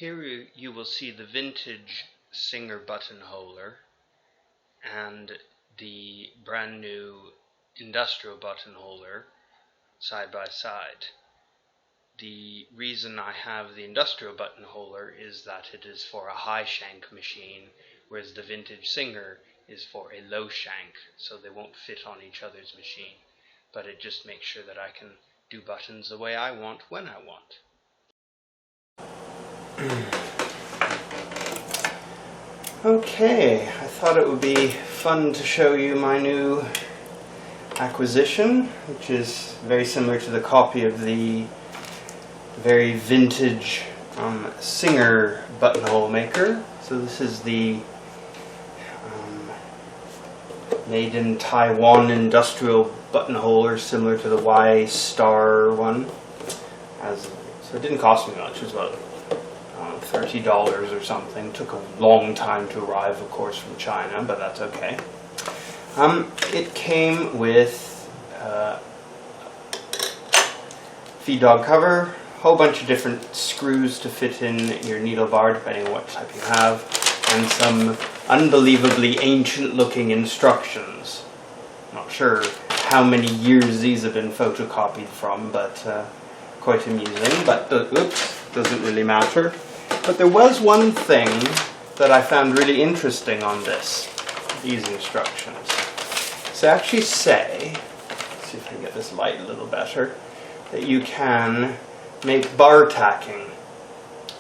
Here you will see the vintage Singer buttonholer and the brand new industrial buttonholer side by side. The reason I have the industrial buttonholer is that it is for a high shank machine, whereas the vintage Singer is for a low shank, so they won't fit on each other's machine. But it just makes sure that I can do buttons the way I want when I want. Okay, I thought it would be fun to show you my new acquisition, which is very similar to the copy of the very vintage Singer buttonhole maker. So this is the made in Taiwan industrial buttonholer, similar to the Y Star one. So it didn't cost me much. It was about $30 or something. Took a long time to arrive, of course, from China, but that's okay. It came with feed dog cover, a whole bunch of different screws to fit in your needle bar, depending on what type you have, and some unbelievably ancient looking instructions. Not sure how many years these have been photocopied from, but quite amusing. But oops, doesn't really matter. But there was one thing that I found really interesting on these instructions. So they actually say, let's see if I can get this light a little better, that you can make bar tacking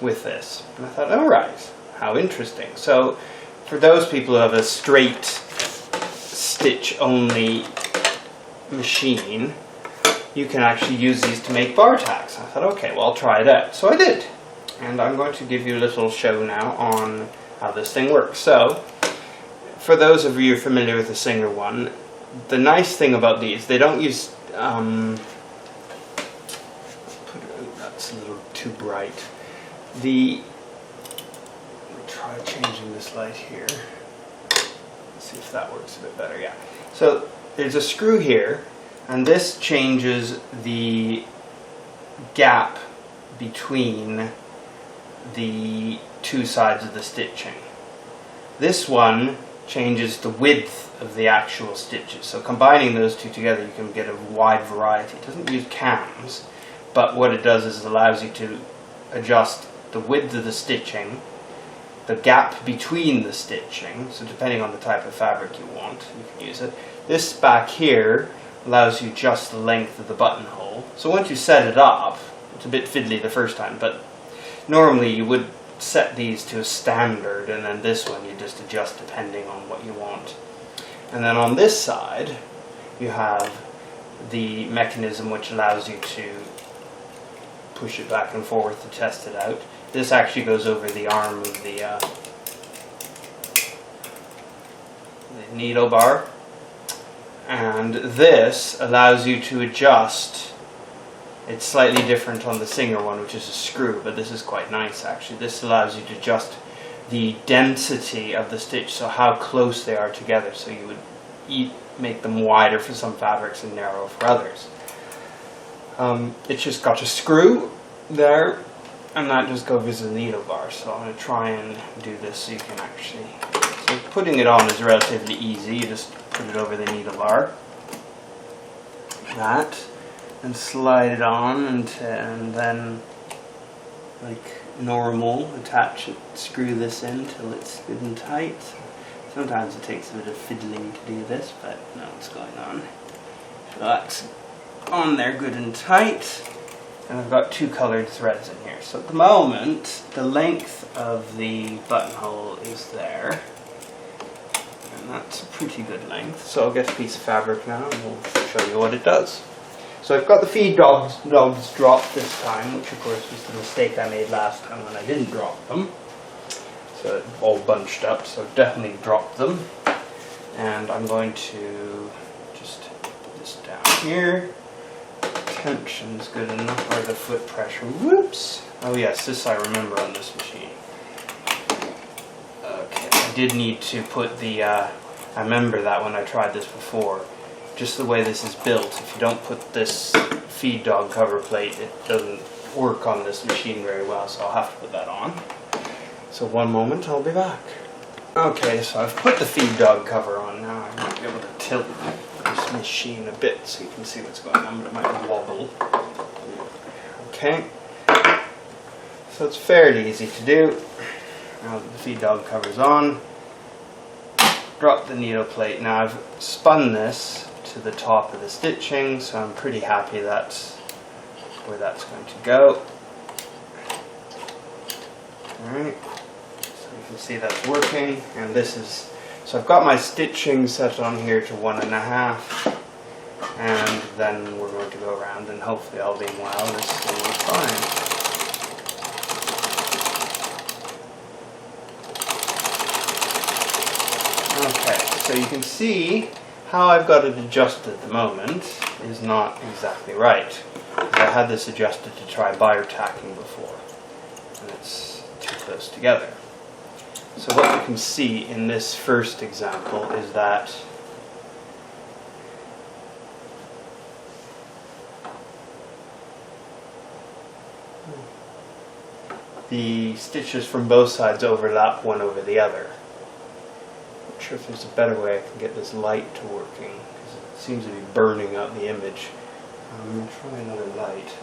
with this. And I thought, all right, how interesting. So for those people who have a straight stitch only machine, you can actually use these to make bar tacks. I thought, okay, well, I'll try it out. So I did. And I'm going to give you a little show now on how this thing works. So, for those of you familiar with the Singer one, the nice thing about these, they don't use, that's a little too bright. Let me try changing this light here. Let's see if that works a bit better, yeah. So, there's a screw here, and this changes the gap between the two sides of the stitching. This one changes the width of the actual stitches. So combining those two together, you can get a wide variety. It doesn't use cams, but what it does is it allows you to adjust the width of the stitching, the gap between the stitching, so depending on the type of fabric you want, you can use it. This back here allows you just the length of the buttonhole. So once you set it up, it's a bit fiddly the first time, but normally you would set these to a standard, and then this one you just adjust depending on what you want. And then on this side you have the mechanism which allows you to push it back and forth to test it out. This actually goes over the arm of the needle bar, and this allows you to adjust. It's slightly different on the Singer one, which is a screw, but this is quite nice actually. This allows you to adjust the density of the stitch, so how close they are together, so you would make them wider for some fabrics and narrow for others. It's just got a screw there, and that just goes to the needle bar. So I'm going to try and do this so you can actually... So putting it on is relatively easy. You just put it over the needle bar, like that, and slide it on, and then, like normal, attach it, screw this in till it's good and tight. Sometimes it takes a bit of fiddling to do this, but now it's going on. So that's on there good and tight, and I've got two colored threads in here. So at the moment, the length of the buttonhole is there, and that's a pretty good length. So I'll get a piece of fabric now and we'll show you what it does. So I've got the feed dogs dropped this time, which of course was the mistake I made last time when I didn't drop them. So it all bunched up, so I've definitely dropped them. And I'm going to just put this down here. Tension's good enough, or the foot pressure. Whoops! Oh yes, this I remember on this machine. Okay, I did need to put the, I remember that when I tried this before. Just the way this is built, if you don't put this feed dog cover plate, it doesn't work on this machine very well, so I'll have to put that on. So one moment, I'll be back. Okay, so I've put the feed dog cover on now. I might be able to tilt this machine a bit so you can see what's going on, but it might wobble. Okay, so it's fairly easy to do. Now that the feed dog cover's on, drop the needle plate. Now I've spun this to the top of the stitching, so I'm pretty happy that's where that's going to go. Alright, so you can see that's working, and this is, so I've got my stitching set on here to 1.5, and then we're going to go around, and hopefully all being well, this thing will be fine. Okay, so you can see how I've got it adjusted at the moment is not exactly right. I had this adjusted to try bar tacking before, and it's too close together. So what you can see in this first example is that the stitches from both sides overlap one over the other. Not sure if there's a better way I can get this light to working, because it seems to be burning out the image. I'm going to try another light.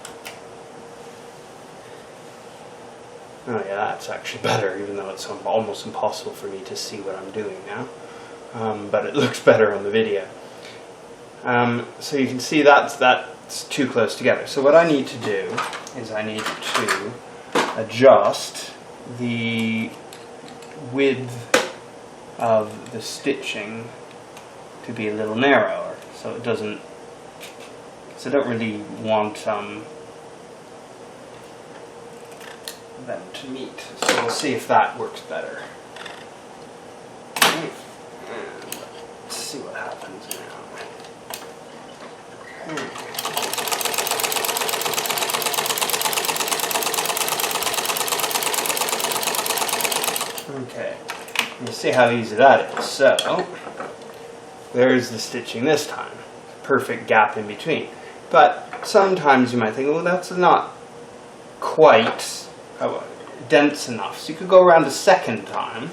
Oh yeah, that's actually better, even though it's almost impossible for me to see what I'm doing now. But it looks better on the video. So you can see that's too close together. So what I need to do is I need to adjust the width of the stitching to be a little narrower, so it doesn't, so I don't really want them to meet. So we'll see if that works better. And let's see what happens now. Okay, you see how easy that is. So there's the stitching this time. Perfect gap in between. But sometimes you might think, well, that's not quite dense enough. So you could go around a second time,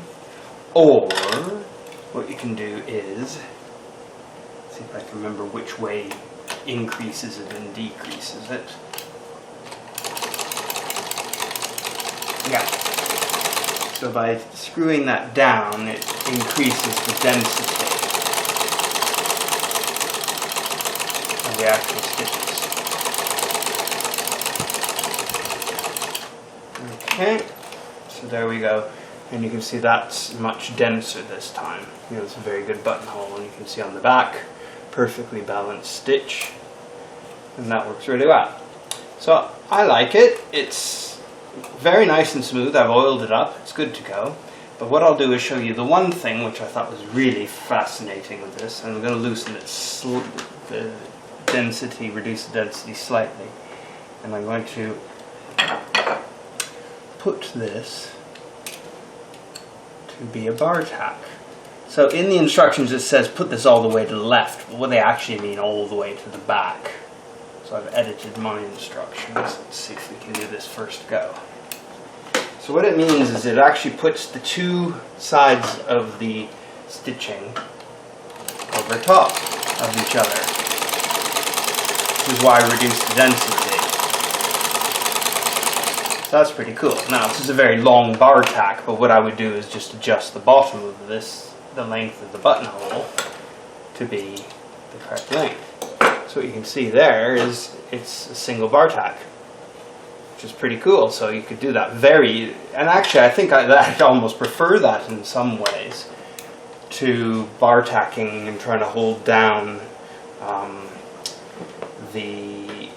or what you can do is, see if I can remember which way increases it and decreases it. Yeah. So by screwing that down, it increases the density of the actual stitches. Okay, so there we go, and you can see that's much denser this time. You know, it's a very good buttonhole, and you can see on the back, perfectly balanced stitch, and that works really well. So I like it. It's very nice and smooth. I've oiled it up. It's good to go. But what I'll do is show you the one thing which I thought was really fascinating with this, and I'm going to loosen it, the density, reduce the density slightly, and I'm going to put this to be a bar tack. So in the instructions it says put this all the way to the left, but what they actually mean all the way to the back. So I've edited my instructions. Let's see if we can do this first go. So what it means is it actually puts the two sides of the stitching over top of each other, which is why I reduced the density. So that's pretty cool. Now this is a very long bar tack, but what I would do is just adjust the bottom of this, the length of the buttonhole, to be the correct length. So what you can see there is it's a single bar tack, which is pretty cool. So you could do that and actually I think I almost prefer that in some ways to bar tacking and trying to hold down the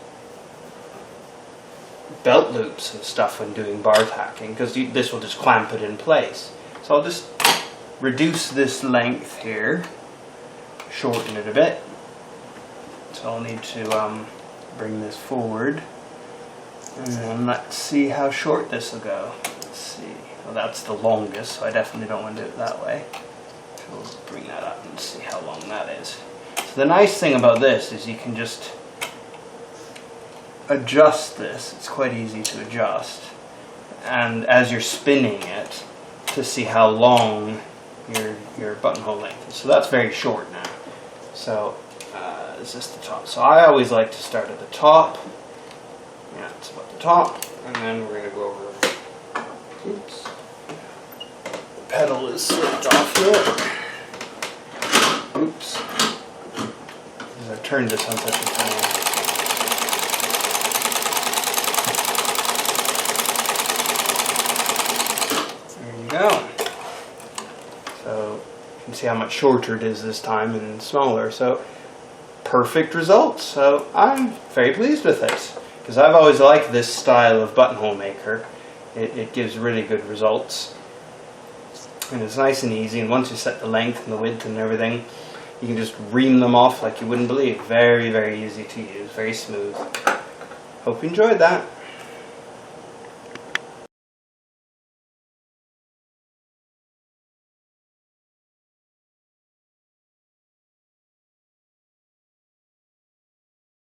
belt loops and stuff when doing bar tacking, because this will just clamp it in place. So I'll just reduce this length here, shorten it a bit. So I'll need to bring this forward, and then let's see how short this will go. Let's see. Well, that's the longest, so I definitely don't want to do it that way. So we'll bring that up and see how long that is. So the nice thing about this is you can just adjust this. It's quite easy to adjust. And as you're spinning it, to see how long your buttonhole length is. So that's very short now. So is this the top? So I always like to start at the top. Yeah, it's about the top. And then we're going to go over. Oops. The pedal is slipped off here. Oops. I've turned this on such a time. There you go. So you can see how much shorter it is this time and smaller. So perfect results. So I'm very pleased with this because I've always liked this style of buttonhole maker. It gives really good results. And it's nice and easy, and once you set the length and the width and everything, you can just ream them off like you wouldn't believe. Very, very easy to use, very smooth. Hope you enjoyed that.